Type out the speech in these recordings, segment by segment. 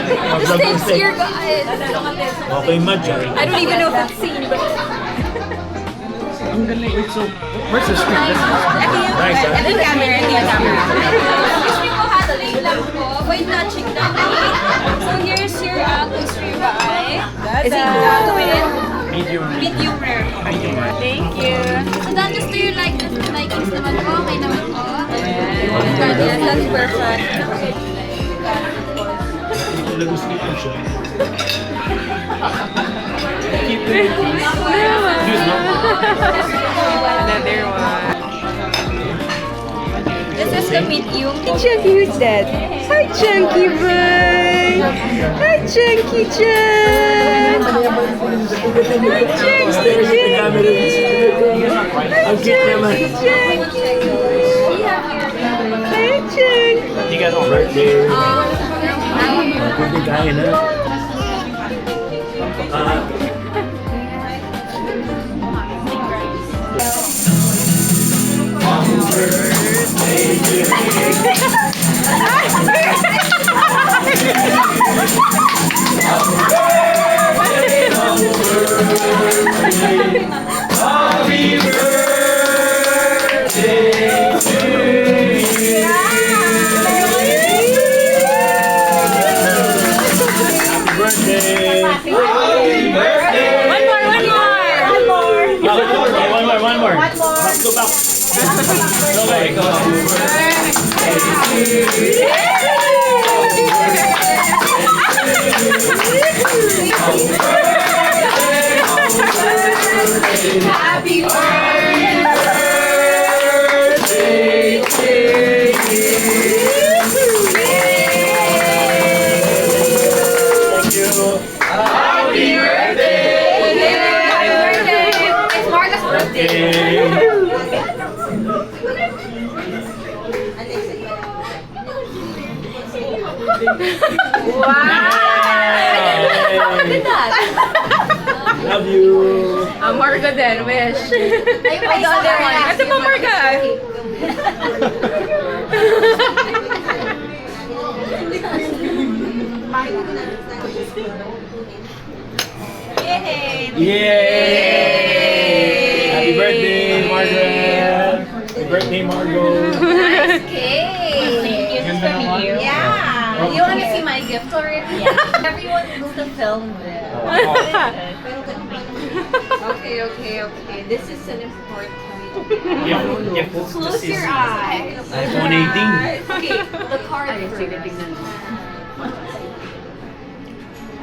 The stakes here, guys. Okay, Madj. I don't even know if it's seen, but... Ang galing. Wait, so, where's the script? Ito yung camera. Excuse me po ha, delay lang po. Wait na, check na. So here's your close ribeye. Is it gagawin? Medium rare. Thank you. So then just do your likings naman po. Okay naman po. Yes, that's perfect. Another one. This is the medium. Chunky, who's that? Hi, Chunky boy. Hi, Chunky Chunk. Hi, Chunky Chunky. Hi, Chunky Chunky. Hi, Chunky. You got a birthday. Birthday guy, na. Happy birthday to you. Happy birthday. Happy birthday. One more. Back to back. Okay, go. Happy birthday to you. Thank you. Happy birthday. It's Marga's birthday. How did that? Love you. Marga din, wish. Ay, the other one. Ito pa, Marga. Yay! Happy birthday, Margaret. Happy birthday, Margot. Nice cake. Ganda naman. Yeah. You want to see my gift already? Yeah. Everyone needs to film this. Okay. This is an important. Close your eyes. iPhone 18. Okay, the card first.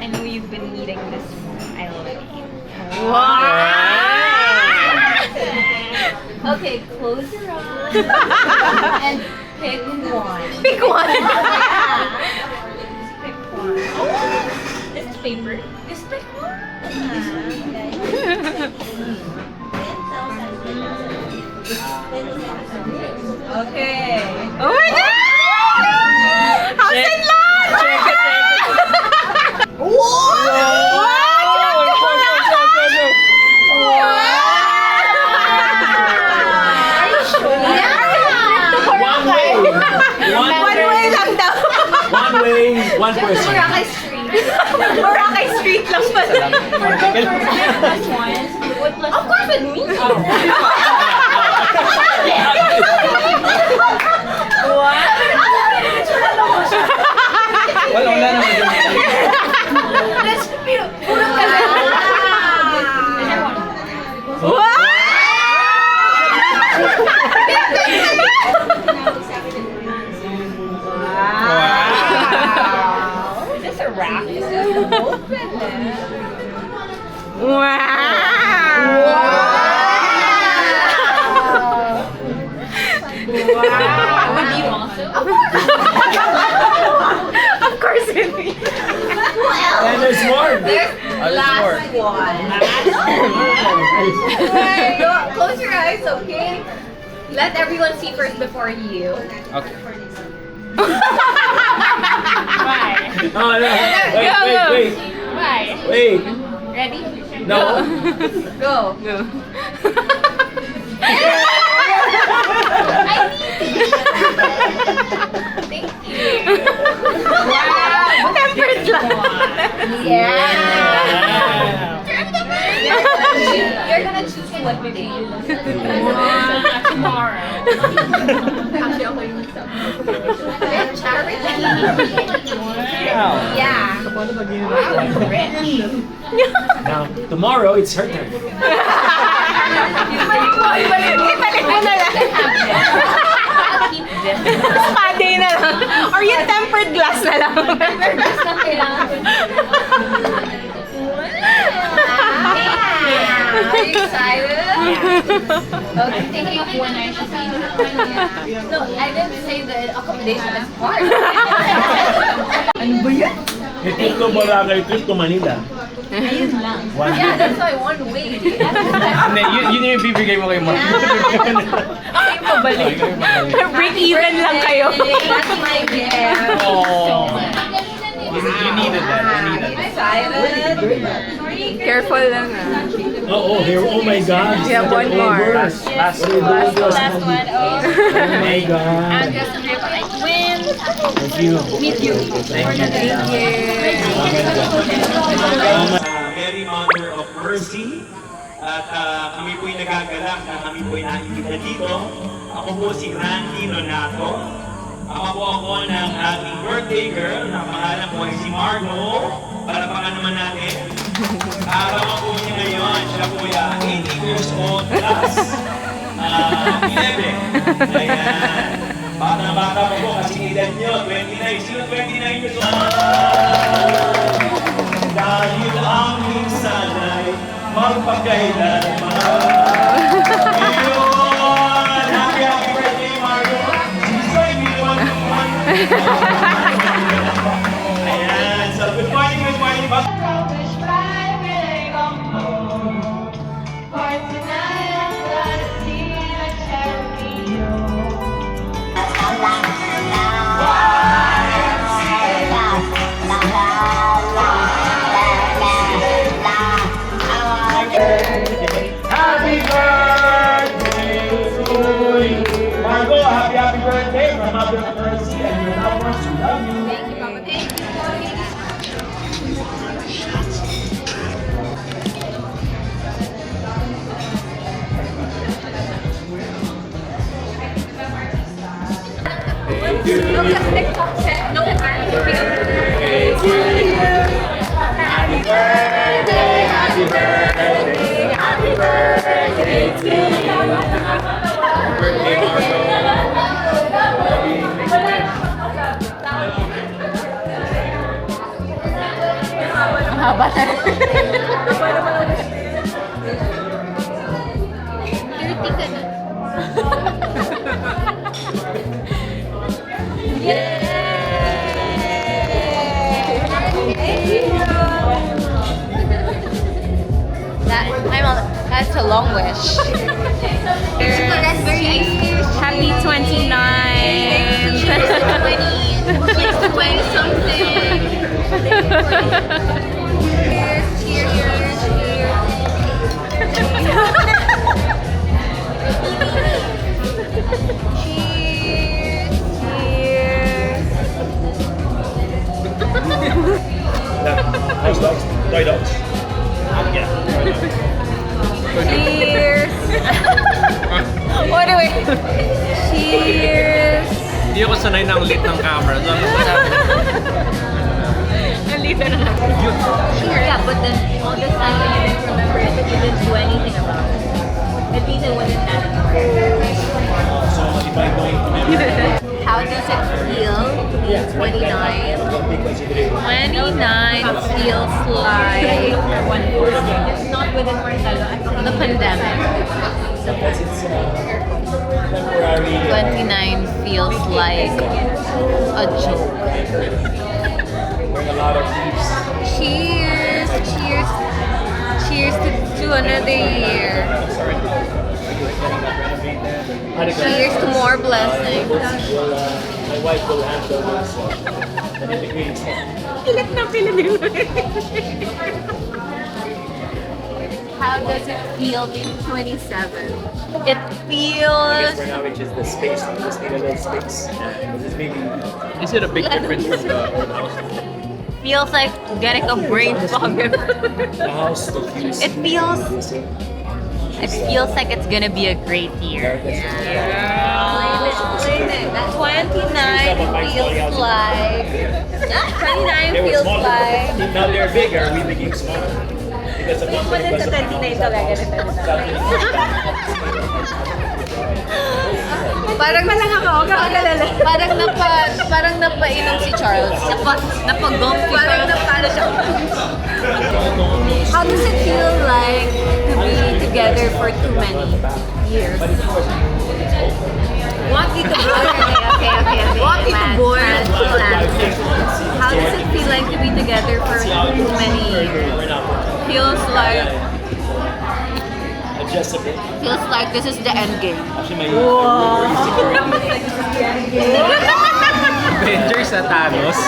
I know you've been needing this one. I love it. Wow! Okay, close your eyes and pick one. Pick one. Pick one. This is paper. Just pick one. Okay. Oh my God! How's it land? Check it. One way, one person. Boracay Street. Boracay Street lang pala. Of course with me. Wala naman dyan. Let's puro ka lang. Wow! Is this a wrap? Is this open? Wow! Would you also? Of course, Henry. And there's more. Last one. Close your eyes, okay? Let everyone see first before you. Okay. Bye. Oh, no. Wait. Bye. Wait. Ready? No. Go. Go. I need it. Thank you. Wow. Tempered lang. Yeah. You're gonna choose what day? Tomorrow. Charity. Yeah. Now, tomorrow, it's her turn. Ibalik mo na lang. Spade na lang. Or yung tempered glass na lang. Are you excited? Okay, thinking of one I should say. No, I didn't say the accommodation is part. Ano ba yan? Trip to Boracay, trip to Manila. Ayun lang. One Yeah, that's why one way. Hindi, yun yung ibibigay mo kay Mark. Ay, pabalik. Break even lang kayo. That's my gift. Oh. You needed that. You needed that. Excited? Careful lang Oh, here. Oh my God. We have one more. Last Last one. Oh. Oh my God. I'm just a rip. I win. Thank you. Meet you. Mary Mother of Mercy. At kami po'y nagagalak na kami po'y naimbita dito. Ako po si Randy Nonato. Ako po ako ng ating birthday girl na pangalan po ay si Margo. Palapakan naman natin. Araw po niya ngayon. Siya po ay 80 years old plus 11. Ayan. Bata-bata po po kasi edad nyo. 29. Sino 29 years old? Dahil ang minsan ay magpagkailan pa. Yun! Happy birthday, Margo! Sisay, minuan naman! Ayan, so good morning, good morning. Happy birthday to you! Margo, happy birthday from Mother Mercy and your loved ones who love you. Thank you, Papa. Thank you. No, Happy birthday, happy birthday, happy birthday to you. Happy birthday, Margo. Haba na. dirty ka na. That's a long wish. Happy 29. Cheers to 20. Cheers to 20 something. Cheers, cheers, cheers. Nice dogs. Toy dogs. Yeah. Cheers. What do we? Cheers. Hindi ako sanay ng lit ng camera. So, Nalito na lang. Yeah, but then all this time when you didn't remember it, you didn't do anything about it. At least it wasn't that important. So, if I'm going to remember, How does it feel to be 29? 29 feels like It's not within the pandemic. temporary. 29 feels like a joke. Wearing a lot of leaves. Cheers! Cheers! Cheers to another year. Cheers to more blessings. My wife will handle this. Pilit na pilit. How does it feel being 27? It feels Right now, which is the space. We just need a little space. This baby. is it a big difference from the old house? feels like getting a brain fog. It feels like it's gonna be a great year. Yeah. 29 feels like 29 feels like Now they're bigger, we became smaller. Because of parang parang napainom si Charles. Napagom si Charles. How does it feel like to be together for too many years? Want you to okay. Want you to board. How does it feel like to be together for too many years? Feels like Just a bit. feels like this is the end game. Actually, my Avengers na Thanos.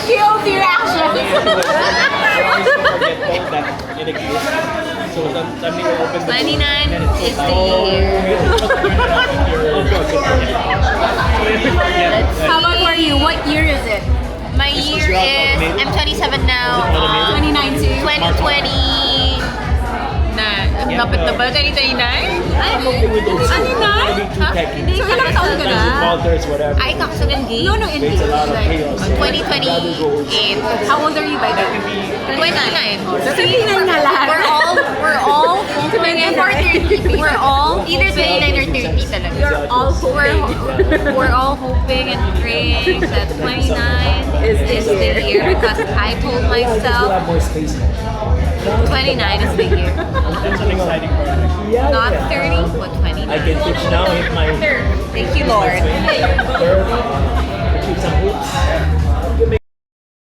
POV reaction. So that means open 29 is the year. How about for you? What year is it? My year is, I'm 27 now. 29 too. 2020. Lapit na ba? 2029? Ay, 29? Hindi, ilang taon ka na? Ay, kakasagandi. No, hindi. Like, 2028. How old are you by then? 29. 29 na lahat. We're all hoping for 30. We're all either 29 or 30 talaga. We're all hoping and praying that 29 is the year because I told myself 29 is the year. That's an exciting part. Not 30, but 29. I can pitch now if my Thank you, Lord. third